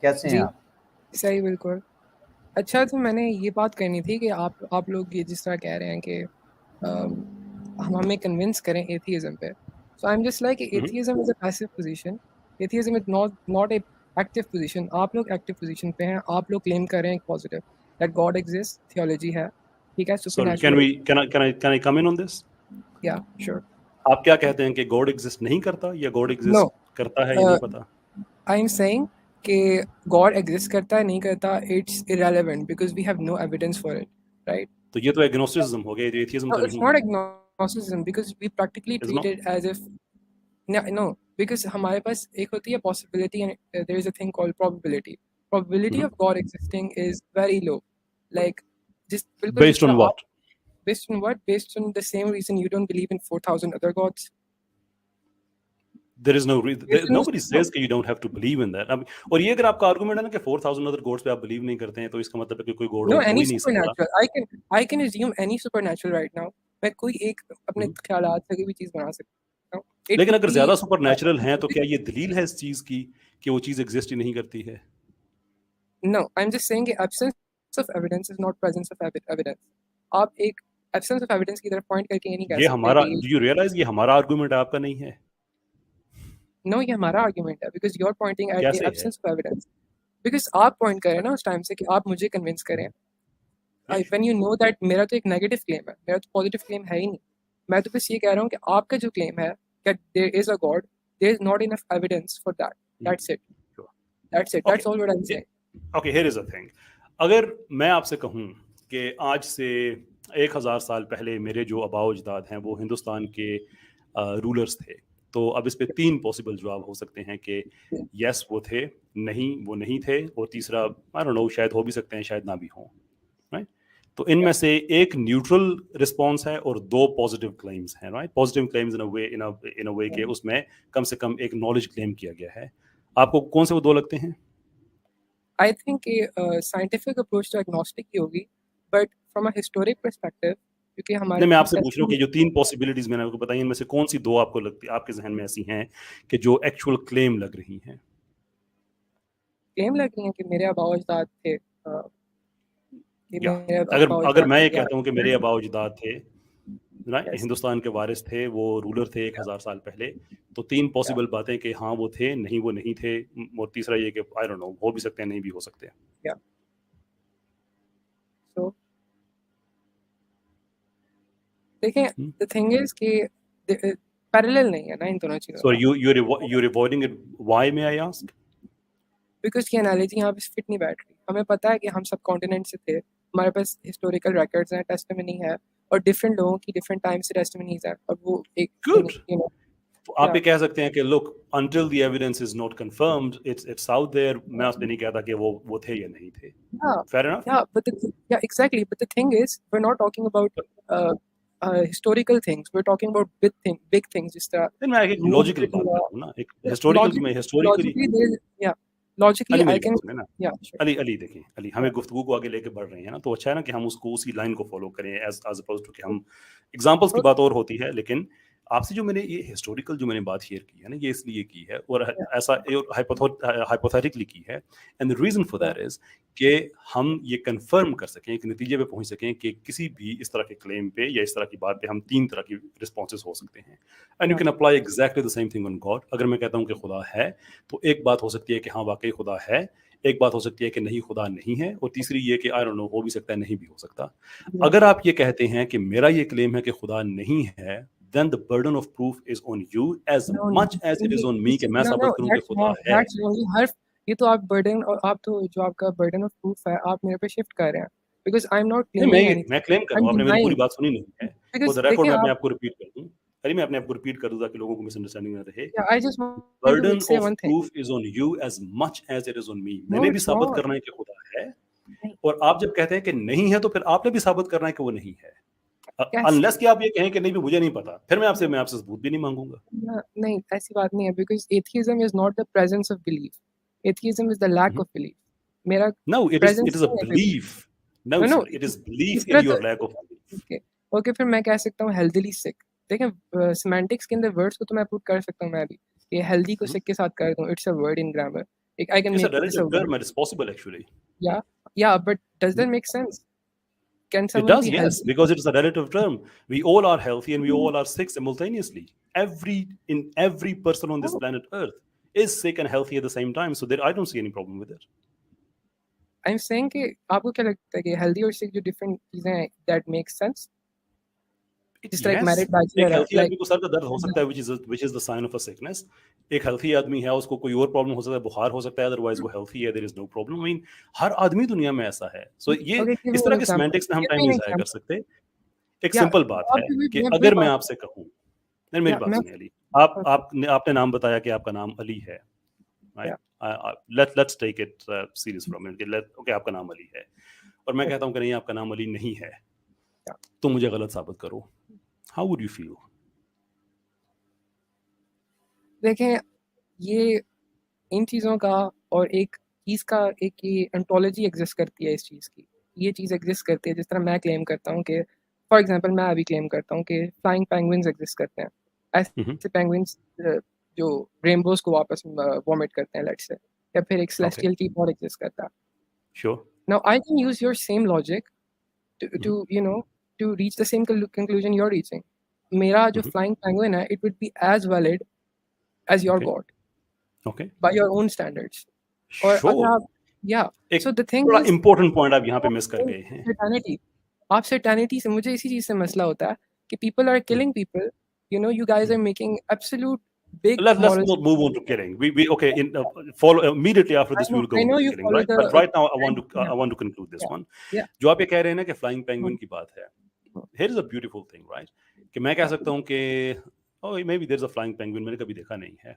कैसे हैं जी, आप? सही बिल्कुल। अच्छा, तो मैंने ये बात करनी थी कि आप लोग ये जिस तरह कह रहे हैं कि हम हमें कन्विंस करें एथियज़म पे। So I am just like hmm. Atheism is a passive position. Atheism is not a active position. आप लोग एक्टिव पोज़ीशन पे हैं। आप लोग क्लेम कर रहे हैं positive that God exists, theology है, ठीक है, sorry, supernatural can I come in on this? या श्योर। आप क्या कहते हैं कि गॉड एग्जिस्ट नहीं करता या गॉड नो, एग्जिस्ट करता है, ये अ, नहीं पता? आई एम सेइंग कि गॉड एक्सिस्ट करता है, नहीं करता, it's irrelevant because we have no evidence for it, right? तो ये तो एग्नोस्टिसिज्म हो गया, ये एथियज्म No, तो it's नहीं not है। agnosticism because we practically is treat not? it as if no, because हमारे पास एक होती है possibility and there is a thing called probability. Probability of God existing is very low. Like just बिल्कुल जिस based on तरह आप what? based on what? Based on the same reason you don't believe in 4,000 other gods. There is no Based on nobody no, says कि you don't have to believe in that. और ये अगर आपका argument है ना कि 4000 other gods पे आप बिलीव नहीं करते हैं, तो इसका मतलब है कि कोई गॉड no और हो any ही नहीं सकता। supernatural. I can assume any supernatural right now. मैं कोई एक अपने हम्म। ख्यालात से कोई भी चीज बना सकता हूँ. It लेकिन would अगर be ज्यादा सुपर नेचुरल हैं तो क्या ये दलील है इस चीज की कि वो चीज एग्जिस्ट ही नहीं करती है? No, I'm just saying कि absence of evidence is not presence of evidence. आप एक absence of evidence की तरफ point करके ये नहीं कह ये सकते हमारा, कि डू यू रियलाइज ये हमारा आर्गुमेंट है, आपका नहीं है? no, ये हमारा argument है because you're pointing at the कैसे है? absence of evidence. Because आप point कर रहे हैं ना उस time से कि आप मुझे convince करें. When you know that मेरा तो एक negative claim है, मेरा तो positive claim है ही नहीं. मैं तो बस ये कह रहा हूँ कि आपका जो claim है कि there is a God, there is not enough evidence for that. That's it. That's it. Okay That's all what I'm saying. Okay, here is a thing. अगर मैं आपसे कहूं कि आज से 1000 साल पहले मेरे जो आबाओ अजदाद हैं वो हिंदुस्तान के रूलर्स थे, तो अब इस पे 3 पॉसिबल जवाब हो सकते हैं कि यस वो थे, नहीं वो नहीं थे, और तीसरा आई डोंट नो, शायद हो भी सकते हैं, शायद ना भी हों, राइट? तो इनमें Yeah. से एक न्यूट्रल रिस्पॉन्स है और 2 पॉजिटिव क्लेम्स हैं, राइट? पॉजिटिव क्लेम्स इन अ वे के उसमें कम से कम एक नॉलेज क्लेम किया गया है। आपको कौन से वो 2 लगते हैं? I think a scientific approach to agnostic ही होगी, but from a historic perspective, क्योंकि हमारे नहीं, मैं पास आपसे पूछ रहा हूँ कि जो 3 पॉसिबिलिटीज मैंने आपको बताई, इनमें से कौन सी 2 आपको लगती है, आपके जहन में ऐसी हैं कि जो एक्चुअल क्लेम लग रही हैं? क्लेम लग रही है कि मेरे आबाओ अजदाद थे, कि या मेरे अगर आबाओ अगर अजदाद मैं थे ये या कहता हूँ कि मेरे आबाओ अजदाद थे, राइट, yes, हिंदुस्तान के वारिस थे, वो रूलर थे 1000 साल पहले, तो 3 yeah, पॉसिबल बातें कि हाँ वो थे, नहीं वो नहीं थे, और तीसरा ये कि आई डोंट नो, हो भी सकते हैं, नहीं भी हो सकते हैं। yeah. So देखें, the thing is कि पैरेलल नहीं है ना इन दोनों चीज़ों सो का, you're avoiding it, why may I ask? Because की एनालॉजी यहाँ पे फिट नहीं बैठ रही. हमें पता है कि हम सब कॉन्टिनेंट से थे, हमारे पास हिस्टोरिकल रिकॉर्ड्स हैं, टेस्टिमनी है, और डिफरेंट लोगों की डिफरेंट टाइम से टेस्टिमनीज हैं, और वो एक गुड। यू नो तो आप या ये कह सकते हैं कि look, until the evidence is not confirmed, it's out there। मैं उस पे नहीं कहता कि वो थे या नहीं थे। Yeah, Fair enough? yeah, yeah, exactly. But the thing is, we're not talking about uh, historical things. We're talking about big things, just फिर मैं एक moon लॉजिकल बात hitting कर the रहा हूँ ना, एक हिस्टोरिकल logic. में historically. Logically, yeah, logically, Ali I मेरी can. बात सुने ना, Yeah, sure. अली अली देखिए, अली Yeah, हमें गुफ्तगू को आगे लेके बढ़ रहे हैं ना, तो अच्छा है ना कि हम उसको उसी लाइन को फॉलो करें, एज एज अपोज टू कि हम एग्जांपल्स की so, बात और होती है, लेकिन आपसे जो मैंने ये हिस्टोरिकल जो मैंने बात शेयर की है ना, ये इसलिए की है और yeah, ऐसा हाइपोथेटिकली की है, and the reason for yeah, that is कि हम ये कंफर्म कर सकें, एक नतीजे पे पहुंच सकें कि किसी भी इस तरह के क्लेम पे या इस तरह की बात पे हम 3 तरह की रिस्पॉन्सेज हो सकते हैं, and you yeah, can apply exactly the same thing on God. अगर मैं कहता हूँ कि खुदा है, तो एक बात हो सकती है कि हाँ वाकई खुदा है, एक बात हो सकती है कि नहीं खुदा नहीं है, और तीसरी ये कि आई डोंट नो, हो भी सकता है, नहीं भी हो सकता। yeah. अगर आप ये कहते हैं कि मेरा ये क्लेम है कि खुदा नहीं है, then the burden of proof is on you as No, much as it is on me कि मैं no, साबित करूं कि that's खुदा wrong. है। That's wrong. हर ये तो आप burden और आप तो जो आपका burden of proof है, आप मेरे पे shift कर रहे हैं. Because I'm not नहीं, claiming मैं anything. क्लेम कर रहा I'm हूं, आपने मेरी पूरी denying. बात सुनी नहीं है। फॉर Because द रिकॉर्ड देखिए मैं अपने आप, आप को रिपीट कर दूं, अरे मैं अपने आप को रिपीट कर दूं ताकि लोगों को मिसअंडरस्टैंडिंग ना रहे। yeah, I just want to burden say of one thing. Proof is on you as much as it is on me. No, मैंने भी it's साबित not. करना है कि खुदा है, नहीं, और आप जब कहते हैं कि नहीं है, तो फिर आपने भी साबित करना है कि वो नहीं है, कैसे? अनलेस कि आप ये कहें कि नहीं भी मुझे नहीं पता, फिर मैं आपसे सबूत भी नहीं मांगूंगा। नहीं, ऐसी बात नहीं है. Because atheism is not the presence of belief. Atheism is the lack of belief. मेरा No, it presence is a नहीं है कोई belief. No No, no. sir, it is belief इस in तरह your तो lack of belief। Okay okay, फिर मैं कह सकता हूँ हेल्दीली सिक. देखें, सिमेंटिक्स के अंदर वर्ड्स को तो मैं पुट कर सकता हूँ मैं भी. ये हेल्दी को हम्म। सिक के साथ कर दूँ, it's a word in grammar. I can It's a make this a relative word. term and it's possible actually. Yeah, but does that make sense? Can It someone does, be yes, healthy? because it's a relative term. We all are healthy and we all are sick simultaneously. Every person on this No, planet Earth is sick and healthy at the same time. So I don't see any problem with it. I'm saying कि आपको क्या लगता है कि healthy और sick जो different चीजें हैं, that makes sense? Just like Yes, married bachelor एक है, हेल्थी like आदमी को सर का दर्द हो सकता है which is the sign of a sickness. एक हेल्थी आदमी है उसको कोई और प्रॉब्लम हो सकता है, बुखार हो सकता है, अदरवाइज वो हेल्थी है, there is no problem. I mean, हर आदमी दुनिया में ऐसा है. So ये okay, give इस me तरह an के example. सेमेंटिक्स में हम Give टाइम me नहीं an जाया कर example. सकते. एक Yeah, सिंपल बात है कि मैं अगर मैं बात आपसे कहूं, नहीं मेरी yeah, बात मैं सुनिए अली, आपने नाम बताया कि आपका नाम अली है, yeah, right? Let's take it serious for a minute. Okay, आपका नाम अली है और मैं कहता हूं कि नहीं आपका नाम अली नहीं है, yeah. तो मुझे गलत साबित करो. How would you feel? देखें ये इन चीज़ों का और एक चीज़ का एक ये एंटोलॉजी एग्जिस्ट करती है इस चीज़ की. ये चीज़ एग्जिस्ट करती है जिस तरह मैं क्लेम करता हूँ कि फॉर एग्जांपल मैं अभी क्लेम करता हूँ कि फ्लाइंग पेंगुइन्स एग्जिस्ट करते हैं. ऐसे पेंगुइन्स जो रेनबोज को वापस वॉमिट करते हैं लेट्स से, या फिर एक सेलेस्टियल कीप और एग्जिस्ट करता है. Sure. Now I can use your same logic to you know to reach the same conclusion you're reaching. मेरा जो flying penguin है, it would be as valid as your Okay. god Okay. by your own standards. और अगर Sure. आप so the thing बड़ा is important point आप यहाँ पे मिस कर गए हैं. certainty. आप certainty से मुझे इसी चीज से मसला होता है कि people are killing people. You know, you guys are making absolute big Let's moral. not move on to killing. We okay. Follow immediately after this. We will go I on know to you killing, follow right? the But right now, I yeah, want to conclude this yeah, one. yeah. जो आप ये कह रहे हैं ना कि flying penguin की बात है. Here is a beautiful thing, right? कि मैं कह सकता हूँ कि oh maybe there's a flying penguin मैंने कभी देखा नहीं है.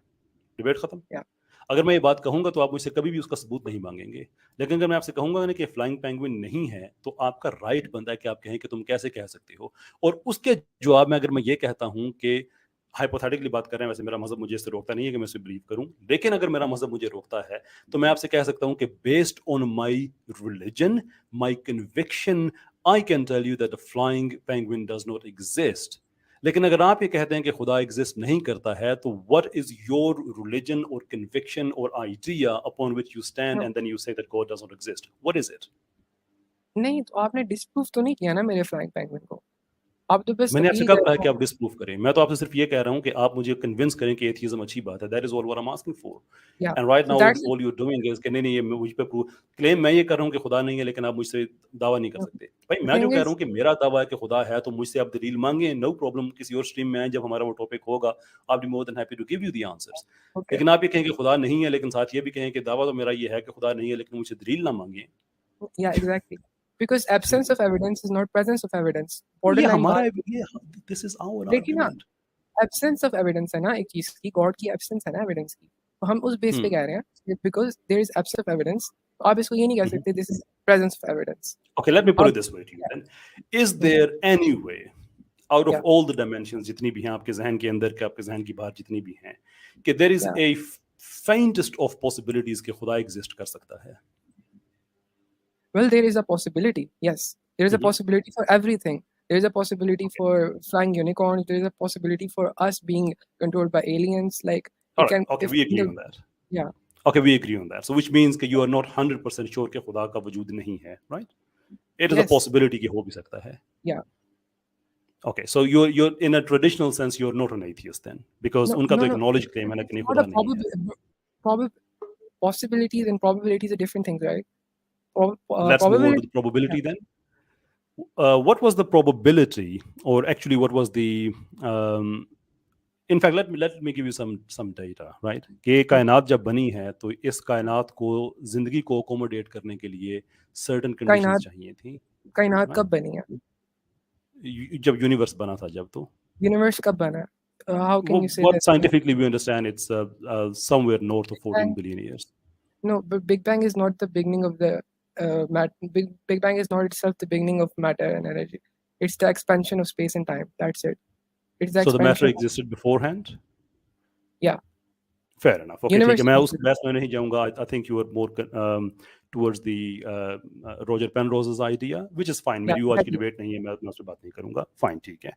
डिबेट खत्म. Yeah. अगर मैं ये बात कहूंगा तो आप मुझसे कभी भी उसका सबूत नहीं मांगेंगे. लेकिन अगर मैं आपसे कहूंगा ना कि फ्लाइंग पेंगुइन नहीं है, तो आपका राइट बनता है कि आप कहें कि तुम कैसे कह सकते हो. और उसके जवाब में अगर मैं ये कहता हूं कि हाइपोथेटिकली बात कर रहे हैं, वैसे मेरा मजहब मुझे इससे रोकता नहीं है कि मैं इसे बिलीव करूं, लेकिन अगर मेरा मजहब मुझे रोकता है तो मैं आपसे कह सकता हूं कि based on my religion, my conviction, I can tell you that a flying penguin does not exist. लेकिन अगर आप ये कहते हैं कि खुदा एग्जिस्ट नहीं करता है, तो व्हाट इज योर रिलीजन और कन्विक्शन और idea upon which you stand and then you say that God does not exist? What is it? नहीं, तो आपने डिस्प्रूव तो नहीं किया ना मेरे फ्लाइंग पेंगुइन को. आप तो बस मैंने आपसे अपील कब कर कहा रहे कि हो. आप डिस्प्रूव करें? मैं तो आपसे सिर्फ ये कह रहा हूं कि आप मुझे कन्विंस करें कि एथियज्म अच्छी बात है. That is all what I am asking for. Yeah, and right so now that's all you are doing is कि नहीं ये मुझ पे प्रूव क्लेम मैं ये कर रहा हूं कि खुदा नहीं है, लेकिन आप मुझसे दावा नहीं कर सकते. भाई the मैं जो thing कह is रहा हूं कि मेरा दावा है कि खुदा है, तो मुझसे आप दलील मांगे, नो प्रॉब्लम. किसी और स्ट्रीम में आए, जब हमारा वो टॉपिक होगा, I will be more than happy to give you the answers. okay. लेकिन आप ये कहें कि खुदा नहीं है, लेकिन साथ ये भी कहें कि दावा तो मेरा ये है कि खुदा नहीं है, लेकिन मुझसे दलील ना मांगे. Yeah, exactly. Because absence of evidence is not presence of evidence. ये Borderline हमारा बात. ये दिस इज आवर देखिए ना, आर्गुमेंट. absence of evidence है ना एक चीज की, गॉड की absence है ना evidence की, तो हम उस बेस पे कह रहे हैं because there is absence of evidence. तो आप इसको ये नहीं कह सकते this is presence of evidence. Okay, let me put आप it this way to you then. Is there any way out of Yeah. all the dimensions जितनी भी हैं आपके जहन के अंदर के आपके जहन की बाहर जितनी भी हैं, कि there is Yeah. a faintest of possibilities कि खुदा exist कर सकता है? Well, there is a possibility. Yes, there is a possibility for everything. There is a possibility for flying unicorns. There is a possibility for us being controlled by aliens. Like All it right, can. okay, we agree on that. Yeah. Okay, we agree on that. So which means कि you are not 100% sure कि खुदा का वजूद नहीं है, right? It is a Yes. possibility कि हो भी सकता है. Yeah. Okay, so you're in a traditional sense you're not an atheist then, because No, उनका no, तो एक no. knowledge claim है ना कि नहीं Not खुदा a नहीं है. possibilities and probabilities are different things, right? Let's move on to the probability then. What was the probability, or actually what was the in fact let me give you some data, right? कि कायनात जब बनी है तो इस कायनात को जिंदगी को अकोमोडेट करने के लिए certain conditions चाहिए थी. कायनात कब बनी है? जब यूनिवर्स बना था, जब तो यूनिवर्स कब बना? How can you say what that? scientifically we understand it's somewhere north of 14 billion years. No, but Big Bang is not the beginning of the Big Bang is not itself the beginning of matter and energy. It's the expansion of space and time. That's it. It's the So the matter expansion. existed beforehand? Yeah. Fair enough. Okay, Universe ठीक है, मैं उस बहस में नहीं जाऊंगा. I think you were more towards the Roger Penrose's idea, which is fine. मेरी वो आज की डिबेट नहीं है, मैं उससे बात नहीं करूंगा. Fine, ठीक है.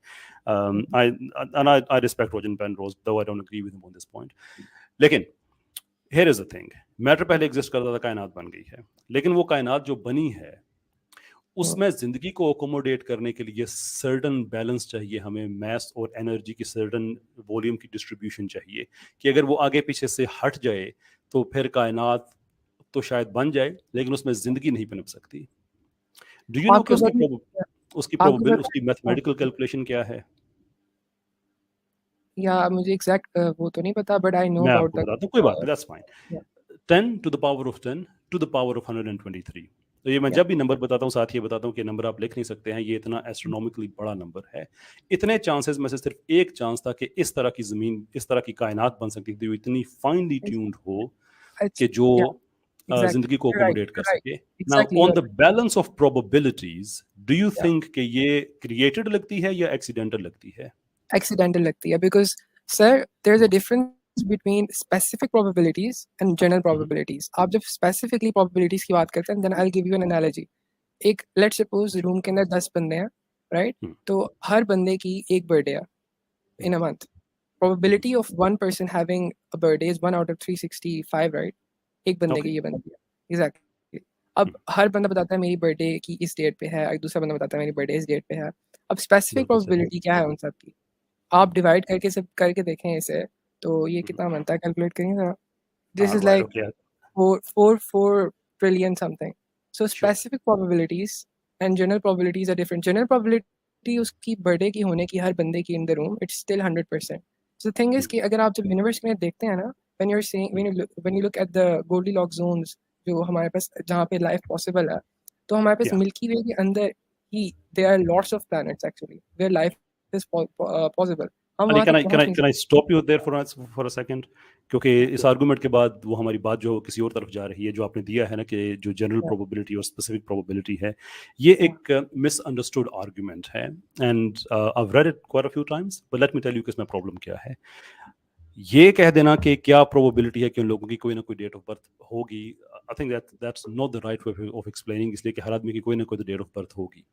I respect Roger Penrose, though I don't agree with him on this point. लेकिन here is the thing, matter पहले एग्जिस्ट करता था, कायनात बन गई है, लेकिन वो कायनात जो बनी है उसमें जिंदगी को अकोमोडेट करने के लिए सर्टन बैलेंस चाहिए हमें, मैस और एनर्जी की सर्टन वॉल्यूम की डिस्ट्रीब्यूशन चाहिए, कि अगर वो आगे पीछे से हट जाए तो फिर कायनात तो शायद बन जाए लेकिन उसमें जिंदगी नहीं पनप सकती। डू यू नो कि आपके उसकी पास उसकी आपके प्रोबेबिलिटी, पास उसकी मैथमेटिकल कैलकुलेशन क्या है? या मुझे एग्जैक्ट वो तो नहीं पता, बट आई नो मैं अबाउट आपको द बताता हूँ, कोई बात नहीं, that's fine. 10 to the power of 10 to the power of 123। तो ये मैं या जब भी नंबर बताता हूँ साथ ही बताता हूँ कि नंबर आप लिख नहीं सकते हैं, ये इतना एस्ट्रोनॉमिकली बड़ा नंबर है। इतने चांसेस में से सिर्फ एक चांस था कि इस तरह की ज़मीन, इस तरह की कायनात बन सकती थी जो इतनी फाइनली ट्यून्ड हो कि जो या एग्जैक्टली ज़िंदगी को अकोमोडेट कर you're right सके। Now exactly on you're the balance of probabilities, do you right. Think कि ये क्रिएटेड लगती है या एक्सीडेंटल लगती है? Accidental लगती है because sir there's a difference between specific probabilities and general probabilities. आप जब specifically probabilities की बात करते हैं then I'll give you an analogy. एक let's suppose रूम के अंदर 10 बंदे हैं right, तो हर बंदे की एक बर्थडे है in a month. Probability of one person having a birthday is 1 out of 365 right, एक बंदे की ओके। ये बनती है exactly. अब हर बंदा बताता है मेरी बर्थडे की इस डेट पे है, एक दूसरा बंदा बताता है मेरी बर्थडे इस डेट पे है। अब स्पेसिफिक बिल्कुल सही। प्रोबेबिलिटी क्या है उन सब की, आप डिवाइड करके सब करके देखें इसे, तो ये कितना बनता है कैलकुलेट करिए ज़रा। This is right, like okay. 4 trillion something. So sure. Specific probabilities and general probabilities are different. General probability उसकी बर्थडे की होने की हर बंदे की in the room it's still 100%। So thing is कि अगर आप जब यूनिवर्स में देखते हैं ना, when you are seeing when you look at the Goldilocks zones जो हमारे पास जहाँ पे लाइफ पॉसिबल है, तो हमारे पास या मिल्की वे के अंदर ही there are lots of planets actually where life is possible. हम अली, वहाँ तक पहुँच नहीं कैन आई सकते। Stop you there for a second? क्योंकि इस आर्गुमेंट के बाद वो हमारी बात जो किसी और तरफ जा रही है, जो आपने दिया है ना कि जो जनरल Yeah, प्रोबेबिलिटी और स्पेसिफिक प्रोबेबिलिटी है, ये yeah, एक मिसअंडरस्टूड आर्गुमेंट है। And I have read it quite a few times, but let me tell you कि इसमें प्रॉब्लम क्या है। ये कह देना कि क्या प्रोबेबिलिटी है कि उन लोगों की कोई ना कोई डेट ऑफ बर्थ होगी, I think that's not the right way of explaining, इसलिए कि हर आदमी की कोई ना कोई डेट ऑफ बर्थ होगी।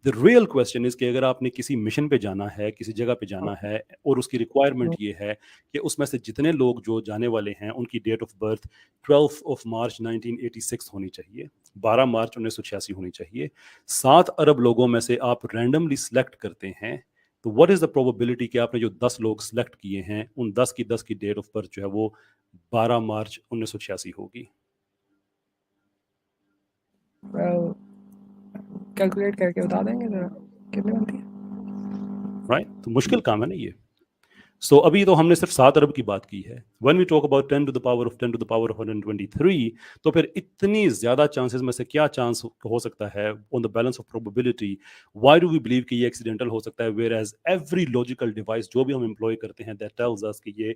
द रियल क्वेश्चन इज कि अगर आपने किसी मिशन पे जाना है, किसी जगह पे जाना है, और उसकी रिक्वायरमेंट ये है कि उसमें से जितने लोग जो जाने वाले हैं उनकी date of birth 12 of March 1986 होनी चाहिए, 12 मार्च 1986 होनी चाहिए। 7 अरब लोगों में से आप रैंडमली सिलेक्ट करते हैं, तो व्हाट इज द प्रोबेबिलिटी कि आपने जो 10 लोग सिलेक्ट किए हैं उन 10 की डेट ऑफ बर्थ जो है वो 12 मार्च 1986 होगी? well, कैलकुलेट करके बता देंगे ज़रा कितनी बनती है? राइट, तो मुश्किल काम है ना ये। सो अभी तो हमने सिर्फ 7 अरब की बात की है। When we talk about 10 to the power of 10 to the power of 123, तो फिर इतनी ज्यादा चांसेस में से क्या चांस हो सकता है on the balance of probability? Why do we believe कि ये एक्सीडेंटल हो सकता है, whereas every logical device जो भी हम एम्प्लॉय करते हैं दैट टेल्स अस कि ये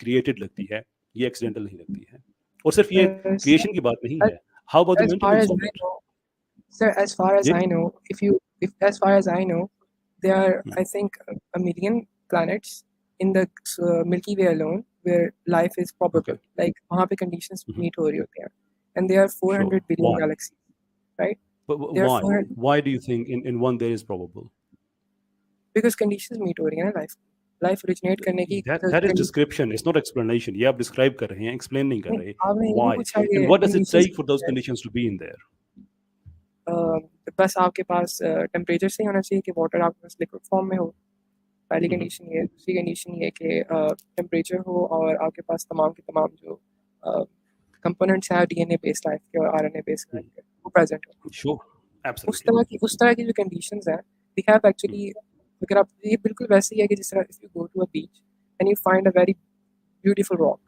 क्रिएटेड लगती है, ये एक्सीडेंटल नहीं लगती है। और सिर्फ ये Sir, क्रिएशन की बात नहीं है, how about the as far maintenance as of I it? know, sir, as far as जी। I know, if as far as I know, there are I think a million planets in the Milky Way alone where life is okay. probable. Like वहाँ पे conditions meet हो रही होती हैं, and there are sure, 400 billion why? galaxies, right? There are Why? 400 Why do you think in one there is probable? because conditions meet हो रही हैं ना life originate करने की That is description. It's not explanation. ये आप describe कर रहे हैं, explain नहीं कर नहीं, रहे. आपने ये नहीं Why? पूछा And कि what does it conditions take for those conditions to be in there? बस आपके पास टेम्परेचर सही होना चाहिए कि वाटर आपके पास लिक्विड फॉर्म में हो। पहली Mhm. कंडीशन ये है। दूसरी कंडीशन ये है कि टेम्परेचर हो और आपके पास तमाम के तमाम जो कंपोनेंट्स हैं डीएनए बेस्ड लाइफ के और आरएनए बेस्ड लाइफ के वो प्रेजेंट हो। Sure. उस Absolutely. तरह की जो कंडीशंस हैं वी हैव एक्चुअली, अगर आप ये बिल्कुल वैसे ही है कि जिस तरह if you go to a beach and you find a very beautiful rock,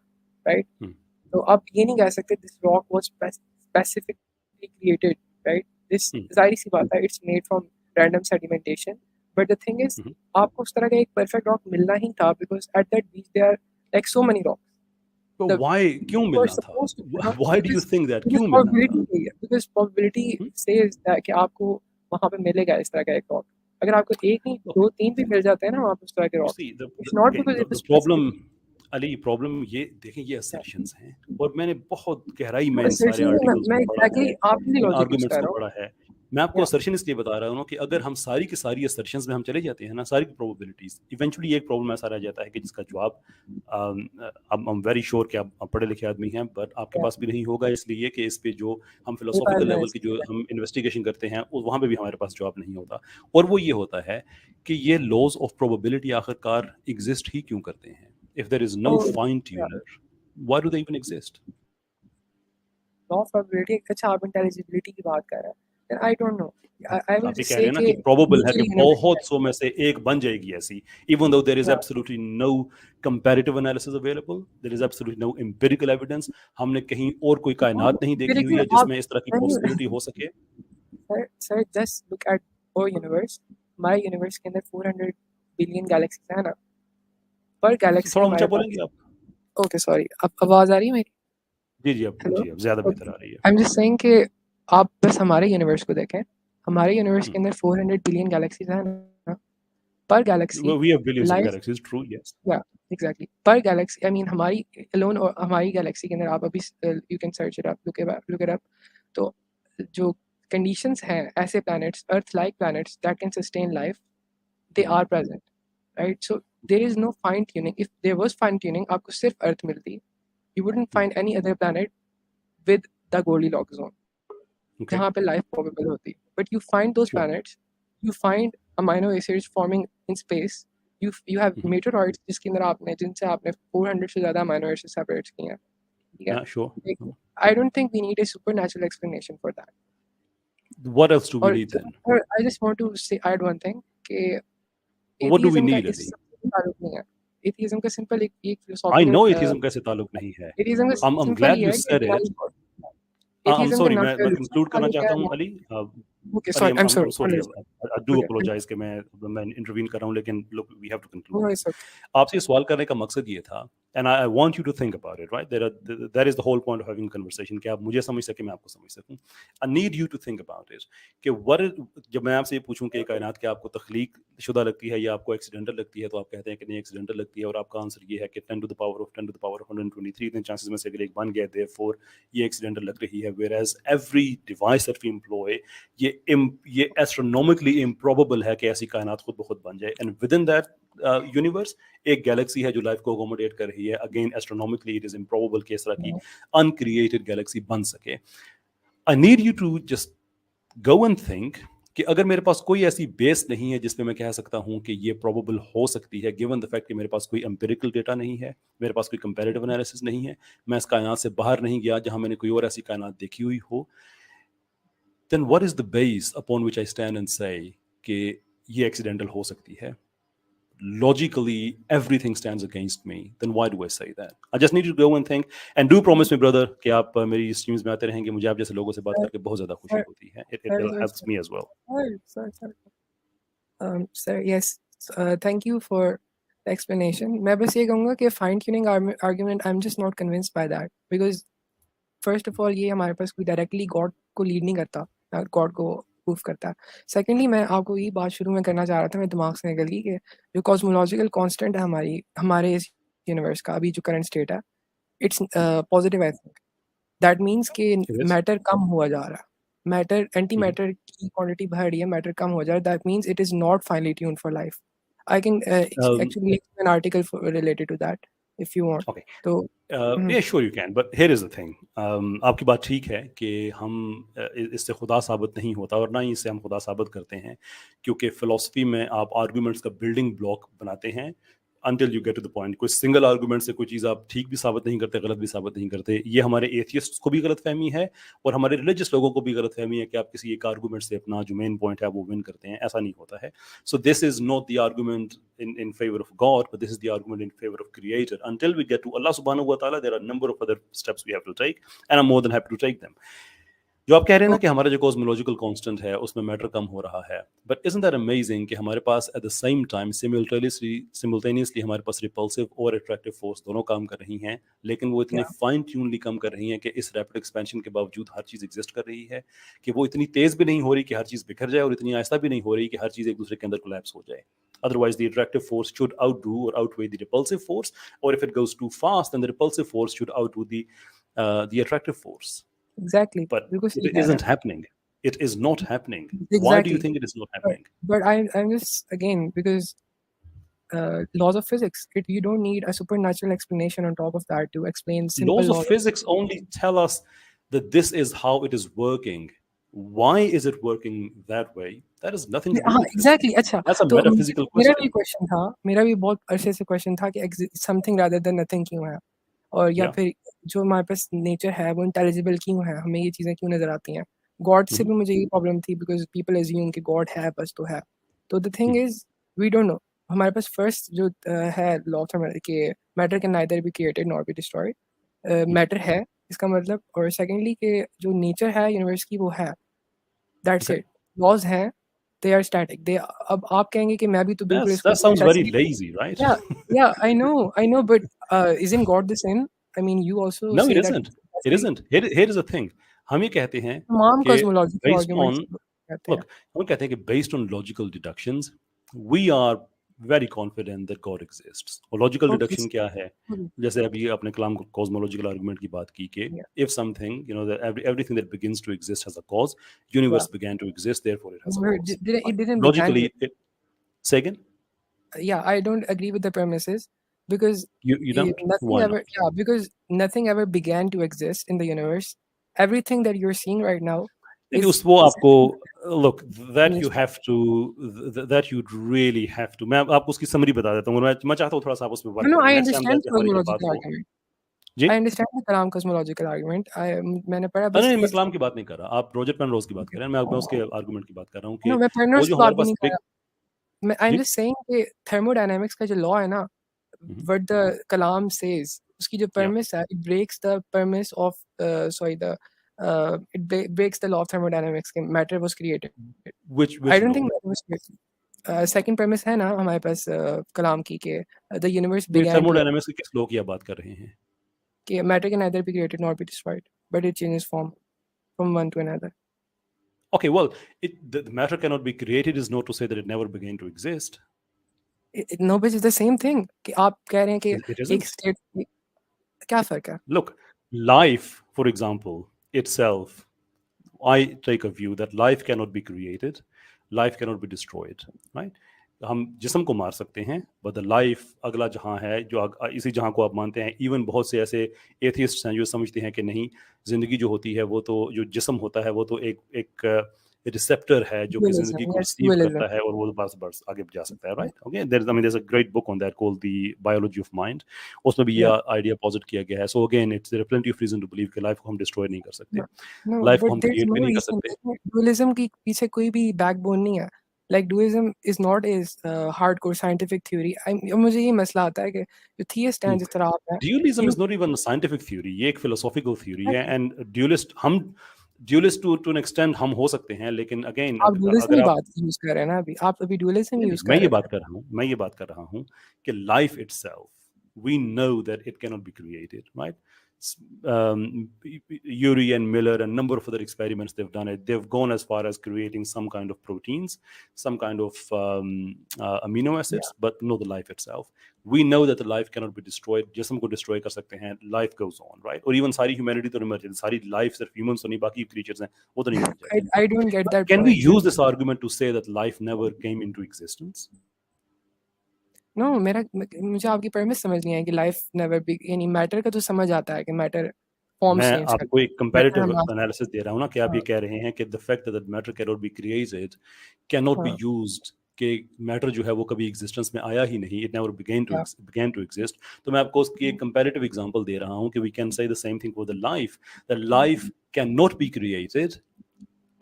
right, Hmm. तो आप ये नहीं कह सकते this rock was specifically created, right, this Hmm. जाहिर सी बात है it's made from random sedimentation, but the thing is Mhm. आपको उस तरह का एक परफेक्ट रॉक मिलना ही था because at that beach there are like so many rocks But the why? क्यों यू आर मिलना था? सपोज्ड टू हाँ Why do you think that? Because क्यों मिलना था? प्रोबेबिलिटी है, because probability Hmm? Says that कि आपको वहां पे मिलेगा इस तरह का एक रॉक। अगर आपको एक नहीं Look, दो तीन भी मिल जाते हैं ना वहाँ पे उस तरह के you rock, see, it's not okay, because it the was problem, specifically Ali, problem ये देखें, ये assertions हैं और मैंने बहुत गहराई में इन सारे सर्च आर्टिकल्स मैं को पढ़ा एग्जैक्टली है, आपके लिए इन लॉजिक यूज आर्गुमेंट्स कर को रहा हूँ। पढ़ा है। मैं आपको Yeah. असर्शन इसलिए बता रहा हूँ कि अगर हम सारी की सारी असर्शंस में हम चले जाते हैं ना, सारी प्रोबेबिलिटीज, इवेंचुअली एक प्रॉब्लम ऐसा रह जाता है कि जिसका जवाब आई एम वेरी श्योर कि आप पढ़े लिखे आदमी हैं, बट आपके Yeah. पास भी नहीं होगा, इसलिए कि इस पे जो हम मेरे पास फिलोसॉफिकल लेवल की नहीं जो है। हम इन्वेस्टिगेशन करते हैं वहाँ पे भी हमारे पास जवाब नहीं होता। और वो ये होता है कि ये लॉज ऑफ प्रोबेबिलिटी आखिरकार एग्जिस्ट ही क्यों करते हैं? If there is no Oh, fine yeah. Tuner, why do they even exist? Law of probability, अच्छा आप intelligibility की बात कर रहे हैं, then I don't know. I will आप ये just कह say रहे हैं ना कि कि प्रोबेबल है कि मुझे यूनिवर्सिटी बहुत सौ में से एक बन जाएगी ऐसी, इवन दो देयर इज या absolutely no comparative analysis available, there is absolutely no empirical evidence, हमने कहीं और कोई कायनात नहीं देखी हुई empirical है आप जिसमें इस तरह की when you पॉसिबिलिटी हो सके। sir just look at our universe, हमारे यूनिवर्स के अंदर 400 बिलियन गैलेक्सीज है ना, पर गैलेक्सी थोड़ा ऊंचा हमारे बोलेंगे पास आप? ओके सॉरी अब आवाज आ रही है मेरी? हेलो जी अब ज्यादा ओके बेहतर आ रही है। आई एम जस्ट सेइंग कि आप बस हमारे यूनिवर्स को देखें, हमारे यूनिवर्स के हम्म, अंदर 400 बिलियन गैलेक्सीज है ना, पर galaxy we have billions of life galaxies, true, yes. या एग्जैक्टली पर गैलेक्सी आई मीन हमारी अलोन और हमारी गैलेक्सी के अंदर आप अभी you can search it up look it up तो जो कंडीशंस हैं ऐसे planets earth like planets that can sustain life they are present right so there is no fine tuning if there was fine tuning आपको सिर्फ earth मिलती you wouldn't find any other planet with the Goldilocks zone okay, जहाँ पे life probable होती but you find those sure. Planets you find amino acids forming in space you have meteoroids जिसके अंदर आपने जिनसे आपने 400 से ज़्यादा अमाइनो एसिड सेपरेट किए हैं ठीक है या sure. I don't think we need a supernatural explanation for that what else do we और need then? I just want to say add one thing कि व्हाट डू वी atheism का need is Ali? सबसे ताल्लुक नहीं है atheism का simple एक आई philosophical no atheism कैसे ताल्लुक नहीं है। atheism का I'm सिंपल glad ये you है कि said it. denial God I'm atheism का sorry, ना मैं religion कंक्लूड से करना ताल्लुक चाहता हूँ है Ali. okay Ali, sorry I'm I'm sorry sorry, apologies I do okay apologize कि मैं इंटरवीन कर रहा हूँ, लेकिन look, we have to conclude no this. it's okay आपसे ये सवाल करने का मकसद ये था, and I want you to think about it, right? That is the whole point of having a conversation, कि आप मुझे समझ सके, मैं आपको समझ सकूं. I need you to think about it, कि जब मैं आपसे ये पूछूं कि कायनात क्या आपको तख्लीक शुदा लगती है या आपको एक्सीडेंटल लगती है, तो आप कहते हैं कि नहीं एक्सीडेंटल लगती है, और आपका आंसर ये है कि 10 to the power of 10 to the power of 123 इतने चांसेस में से अगर एक बन गया, therefore ये एक्सीडेंटल लग रही है, whereas every device that we employ ये एस्ट्रोनॉमिकली इम्प्रॉबेबल है कि ऐसी कायनात खुद ब खुद बन जाए, and within that universe एक गैलेक्सी है जो लाइफ को अकोमोडेट कर रही है। Again astronomically it is improbable कि इस तरह की अनक्रिएटेड गैलेक्सी बन सके। I need you to just go and think कि अगर मेरे पास कोई ऐसी बेस नहीं है जिसमें मैं कह सकता हूं कि ये प्रोबेबल हो सकती है, गिवन द फैक्ट कि मेरे पास कोई एम्पिरिकल डेटा नहीं है, मेरे पास कोई कंपैरेटिव एनालिसिस नहीं है, मैं इस कायनात से बाहर नहीं गया जहां मैंने कोई और ऐसी कायनात देखी हुई हो, then what is the base upon which I stand and say कि ये एक्सीडेंटल हो सकती है? Logically everything stands against me, then why do I say that? I just need you to go and think, and do promise me brother कि आप मेरी streams में आते रहेंगे, मुझे आप जैसे लोगों से बात sir करके बहुत ज़्यादा खुशी sir होती है, it helps me as well. sir sir yes thank you for the explanation मैं बस ये कहूँगा कि fine tuning argument I'm just not convinced by that because first of all ये हमारे पास कोई directly God को lead नहीं करता God को proof करता secondly मैं आपको ये बात शुरू में करना चाह रहा था मेरे दिमाग से निकल गई कि जो cosmological constant है हमारे इस universe का अभी जो current state है it's positive I think that means कि It is? matter कम हुआ जा रहा है matter antimatter की quantity बढ़ रही है matter कम हो जा रहा है that means it is not finely tuned for life I can actually link an article related to that if you want Okay. तो Yeah, sure you can, but here is the thing. आपकी बात ठीक है कि हम इससे खुदा साबित नहीं होता, और ना ही इससे हम खुदा साबित करते हैं, क्योंकि फिलॉसफी में आप आर्गुमेंट्स का बिल्डिंग ब्लॉक बनाते हैं until you get to the point. कोई सिंगल आर्गुमेंट से कोई चीज़ आप ठीक भी साबित नहीं करते, गलत भी साबित नहीं करते। ये हमारे एथियस्ट्स को भी गलत फहमी है, और हमारे रिलीजियस लोगों को भी गलत फहमी है कि आप किसी एक आर्गुमेंट से अपना जो मेन पॉइंट है वो विन करते हैं। ऐसा नहीं होता है। So this is not the argument in favor of God, but this is the argument in favor of Creator. Until we get to Allah subhanahu wa ta'ala, there are a number of other steps we have to take, and I'm more than happy to take them. जो आप कह रहे हैं ना कि हमारा जो cosmological constant है उसमें मैटर कम हो रहा है, बट इजंट दैट अमेजिंग कि हमारे पास एट द सेम टाइम सिमुलटेनियसली हमारे पास रिपल्सिव और अट्रैक्टिव फोर्स दोनों काम कर रही हैं, लेकिन वो इतने फाइन ट्यूनली काम कर रही हैं कि इस रैपिड एक्सपेंशन के बावजूद हर चीज़ एग्जिस्ट कर रही है, कि वो इतनी तेज़ भी नहीं हो रही कि हर चीज़ बिखर जाए, और इतनी आहिस्ता भी नहीं हो रही कि हर चीज़ एक दूसरे के अंदर कोलैप्स हो जाए. Otherwise, the attractive force should outdo or outweigh the repulsive force, or if it goes too fast, then the repulsive force should outdo the attractive force. Exactly. But बिल्कुल सही it कह रहे isn't हैं happening. It is not happening. Why do you Exactly. think it is not happening? But I'm just, again, because laws of physics, you don't need a supernatural explanation on top of that to explain simple Laws of laws. physics only tell us that this is how it is working. Why is it working that way? That has nothing to do हाँ with physics. Exactly अच्छा That's a तो metaphysical मेरा भी question. Question था, मेरा भी बहुत अरसे से क्वेश्चन था कि समथिंग रादर देन नथिंग क्यों है, और या Yeah. फिर जो हमारे पास नेचर है वो इंटेलिजिबल क्यों है, हमें ये चीज़ें क्यों नज़र आती हैं। गॉड से भी मुझे यही प्रॉब्लम थी बिकॉज पीपल एज्यूम कि गॉड है बस तो है। तो the thing is we don't know. हमारे पास फर्स्ट जो है लॉ ऑफ के matter can neither be created not be destroyed, matter है इसका मतलब, और सेकेंडली के जो नेचर है यूनिवर्स की वो है, दैट्स Okay. इट। लॉज हैं, they are static, they अब आप कहेंगे कि मैं भी तो बिल्कुल इसको That sounds ऐसे very he lazy, right? yeah yeah I know but isn't God the same? I mean you also No, it say that isn't. It isn't. Here is the thing. हम ये कहते हैं तमाम कि cosmological based arguments on कहते हैं। look, हम कहते हैं कि based on logical deductions, we are very confident that God exists. और logical Okay, deduction क्या है? जैसे अभी आपने कलाम cosmological argument की बात की कि yeah if something, that everything that begins to exist has a cause, universe yeah began to exist, therefore it has a But cause. it didn't begin Logically, to, say again? yeah I don't agree with the premises because You don't? nothing Why ever, not? yeah, because nothing ever began to exist in the universe. Everything that you're seeing right now देखिए is उस वो आपको look that you finished. have to that you'd really have to मैं आपको उसकी summary बता देता हूँ मैं चाहता हूँ थोड़ा सा आप उसमें वर्क No, करें I नेक्स्ट टाइम understand जैसे the हमारी जब बात cosmological हो argument. Ji I understand the Kalam cosmological argument. मैंने पढ़ा बस नहीं मैं इस कलाम की बात नहीं कर रहा आप रोजर पेनरोज की बात कर रहे हैं मैं उसके आर्गुमेंट की बात कर रहा हूँ नो कि मैं वो Penrose जो की बात हमारे भी पास नहीं कर बिग रहा। मैं आई एम जी जस्ट सेइंग कि थर्मोडायनामिक्स का जो लॉ है ना, व्हाट द कलाम सेज, उसकी जो या premise है, it breaks the premise of sorry the it breaks the law of thermodynamics कि matter was created. I which don't law think matter was created. Second premise है ना हमारे पास कलाम की कि the universe तो ये began to थर्मोडायनामिक्स के किस लॉ की आप बात कर रहे हैं कि matter can neither be created nor be destroyed, but it changes form from one to another. okay well the matter cannot be created is not to say that it never began to exist No, but it's the same thing कि आप कह रहे हैं कि it एक isn't state, क्या फर्क है? look life for example itself I take a view that life cannot be created, life cannot be destroyed, right? हम जिस्म को मार सकते हैं बट द लाइफ अगला जहां है जो इसी जहां को आप मानते हैं इवन बहुत से ऐसे एथियस्ट्स हैं जो समझते हैं कि नहीं जिंदगी जो होती है वो तो जो जिस्म होता है वो तो एक रिसेप्टर है जो कि Dualism, जिंदगी को yes, रिसीव dualism. करता है और वो बस बस आगे जा सकता है right okay there is a great book on that called the biology of mind उसमें भी Yeah. ये आइडिया पॉजिट किया गया है so again it's there plenty of reason to believe कि लाइफ को हम डिस्ट्रॉय नहीं कर सकते No, लाइफ को but हम there's क्रिएट भी no नहीं कर reason. सकते Dualism के पीछे कोई भी backbone नहीं है. Like dualism is not as hardcore scientific theory. मुझे ये मसला आता है कि जो theist हैं जिस तरह आप हैं, Dualism you is not even a scientific theory. ये एक philosophical theory है and dualist हम dualist to an extent हम हो सकते हैं लेकिन again आप dualism अगर ही आप बात यूज कर रहे हैं ना अभी, आप अभी dualism नहीं यूज मैं कर ये रहे बात थे. कर रहा हूँ मैं ये बात कर रहा हूँ कि life itself we know that it cannot be created right Urey and Miller and a number of other experiments they've done it they've gone as far as creating some kind of proteins some kind of amino acids but not the life itself we know that the life cannot be destroyed जिस्म को destroy कर सकते हैं life goes on right or even सारी humanity तो नहीं मर जाती सारी life सिर्फ humans तो नहीं बाकी creatures हैं वो तो नहीं मर जाते I don't get that can we point. use this argument to say that life never came into existence No, मुझे आपकी premise समझ नहीं आई कि life never be, यानी matter का तो समझ आता है कि matter forms मैं change करता आपको है. एक Matter कंपैरेटिव हमारा, एनालिसिस दे रहा हूँ ना कि आप ये हाँ कह रहे हैं कि the fact that matter can not be created can not be हाँ यूज्ड कि मैटर जो है वो कभी एग्जिस्टेंस में आया ही नहीं it never yeah. Began to exist तो मैं आपको उसकी एक कंपैरेटिव एग्जांपल दे रहा हूँ कि we can say the same thing for the life can not be created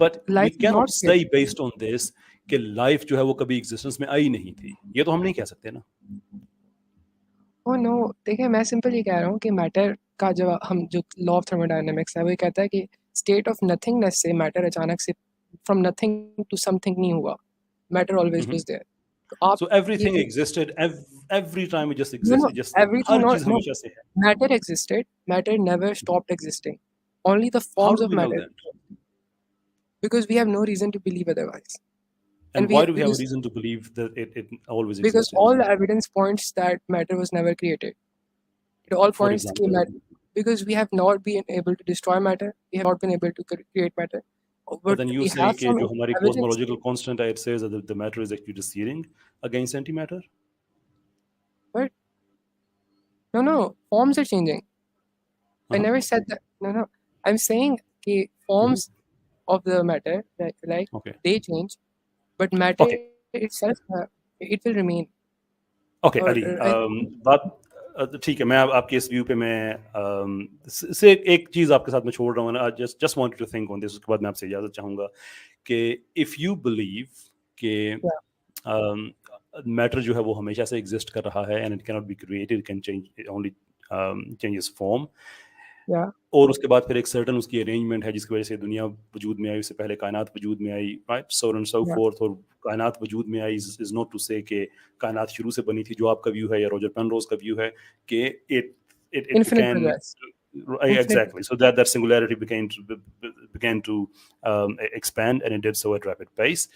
but we Life is can not not say based on this कि life जो है वो कभी एग्जिस्टेंस में आई नहीं थी ये तो हम नहीं कह सकते ना ओह नो, देखिए मैं सिंपल ये कह रहा हूँ कि मैटर का जो हम जो लॉ ऑफ थर्मोडायनामिक्स है वो ये कहता है कि स्टेट ऑफ नथिंगनेस से मैटर अचानक से फ्रॉम नथिंग टू समथिंग नहीं हुआ, मैटर ऑलवेज वाज देयर. तो आप सो एवरीथिंग ये existed every time it just no exist no just everything हर not चीज no हमेशा से है matter existed, matter never stopped existing, only the how forms do of we know matter, that because we have no reason to believe otherwise. And And why do we have a because reason to believe that it always because existed? all the evidence points that matter was never created. It all For points to example, matter, because we have not been able to destroy matter, we have not been able to create matter. But but then you we say have कि some जो हमारी evidence. cosmological constant है, it says that the matter is actually receding against antimatter. But no, forms are changing. I never said that. No. I'm saying the forms of the matter, like Okay. they change, but matter Okay. itself, it will remain. Okay और Ali I बात ठीक है मैं आपके इस view पे मैं से एक चीज़ आपके साथ मैं छोड़ रहा हूँ ना just just wanted to think on this उसके बाद मैं आपसे इजाज़त चाहूँगा कि इफ़ यू बिलीव कि yeah, मैटर जो है वो हमेशा से एग्जिस्ट कर रहा है and it can not be created can change only changes form yeah, और उसके बाद फिर एक सर्टन उसकी अरेंजमेंट है जिसकी वजह से दुनिया वजूद में आई उससे पहले कायनात वजूद में आई right so and so yeah, fourth और कायनात वजूद में आई इज नॉट टू से कि कायनात शुरू से बनी थी जो आपका व्यू है या रॉजर पेनरोज का व्यू है कि it it it infinite बिकेन progress, infinite. exactly so that singularity began to expand and it did so at rapid pace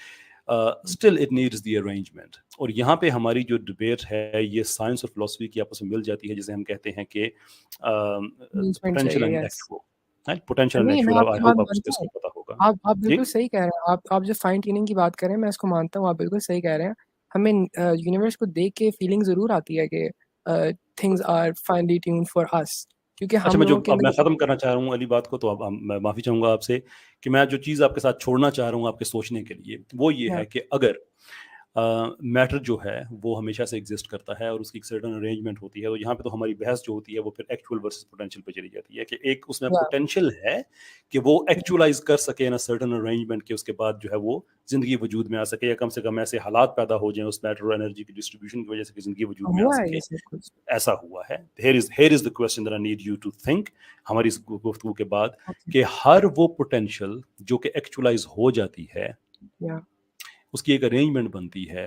still it needs the arrangement और यहाँ पे हमारी जो डिबेट है ये साइंस और फिलोसफी की आपस में मिल जाती है जिसे हम कहते हैं कि Arrangement पोटेंशियल चाहिए, and yes. Actual right potential and नहीं, मैं एक्चुअल आई आपकी बात होप आपको मानता इसका हूँ। पता होगा आप जी बिल्कुल सही कह रहे हैं। आप जो फाइन ट्यूनिंग की बात कर रहे हैं, मैं इसको मानता हूँ, आप बिल्कुल सही कह रहे हैं। हमें यूनिवर्स को देख के फीलिंग ज़रूर आती है कि things are finally tuned for us, क्योंकि अच्छा हम मैं जो लोगों के अब मैं अंदर ख़त्म करना चाह रहा हूँ अली बात को तो अब मैं माफ़ी चाहूँगा आपसे कि मैं जो चीज़ आपके साथ छोड़ना चाह रहा हूँ आपके सोचने के लिए वो ये या है कि अगर मैटर जो है वो हमेशा से एग्जिस्ट करता है और उसकी एक सर्टन अरेंजमेंट होती है तो यहाँ पे तो हमारी बहस जो होती है वो फिर एक्चुअल वर्सेस पोटेंशियल पे चली जाती है कि एक उसमें या पोटेंशियल है कि वो एक्चुअलाइज कर सके ना सर्टन अरेंजमेंट के उसके बाद जो है वो जिंदगी वजूद में आ सके या कम से कम ऐसे हालात पैदा हो जाए उस मैटर और एनर्जी की डिस्ट्रीब्यूशन की वजह से कि जिंदगी वजूद में आ हुआ है ये सके सब कुछ। ऐसा हुआ है here is the question that I need you to think हमारी इस गुफ्तगू के बाद ओके, कि हर वो पोटेंशियल जो कि एक्चुअलाइज हो जाती है या उसकी एक अरेंजमेंट बनती है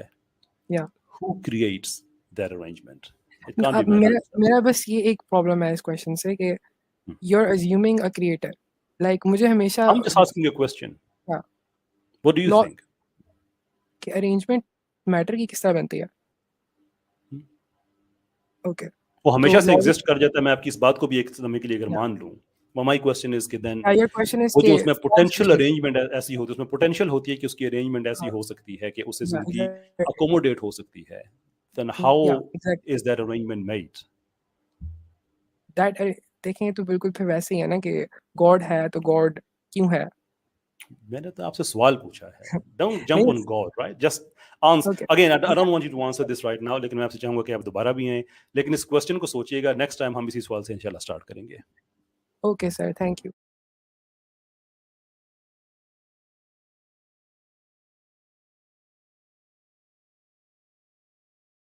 या who creates that arrangement it can't be अब matter मेरा itself मेरा बस ये एक प्रॉब्लम है इस क्वेश्चन से कि Hmm. You are assuming a creator, like मुझे हमेशा I'm just asking you a question या what do you law think कि अरेंजमेंट मैटर की किस तरह बनती है। Hmm. ओके, वो तो हमेशा से लॉजिक, एग्जिस्ट कर जाता है मैं आपकी इस बात को भी एक समय के लिए अगर या मान लूं माई क्वेश्चन इज कि देन योर क्वेश्चन इज वो कि जो उसमें फॉर्म्स पोटेंशियल चेंज। अरेंजमेंट ऐसी होती है उसमें पोटेंशियल होती है कि उसकी अरेंजमेंट ऐसी हाँ, हो सकती है कि उससे या जिंदगी एग्जैक्टली, अकोमोडेट हो सकती है देन हाउ या exactly is that arrangement made that. देखेंगे तो बिल्कुल फिर वैसे ही है ना कि गॉड है तो गॉड क्यों है। मैंने तो आपसे सवाल पूछा है डोंट जंप नहीं, on God right just answer okay, again I don't want you to answer this right now लेकिन मैं आपसे चाहूंगा कि आप दोबारा भी आएं लेकिन इस क्वेश्चन को सोचिएगा नेक्स्ट टाइम हम इसी सवाल से इंशाल्लाह स्टार्ट करेंगे ओके सर, थैंक यू।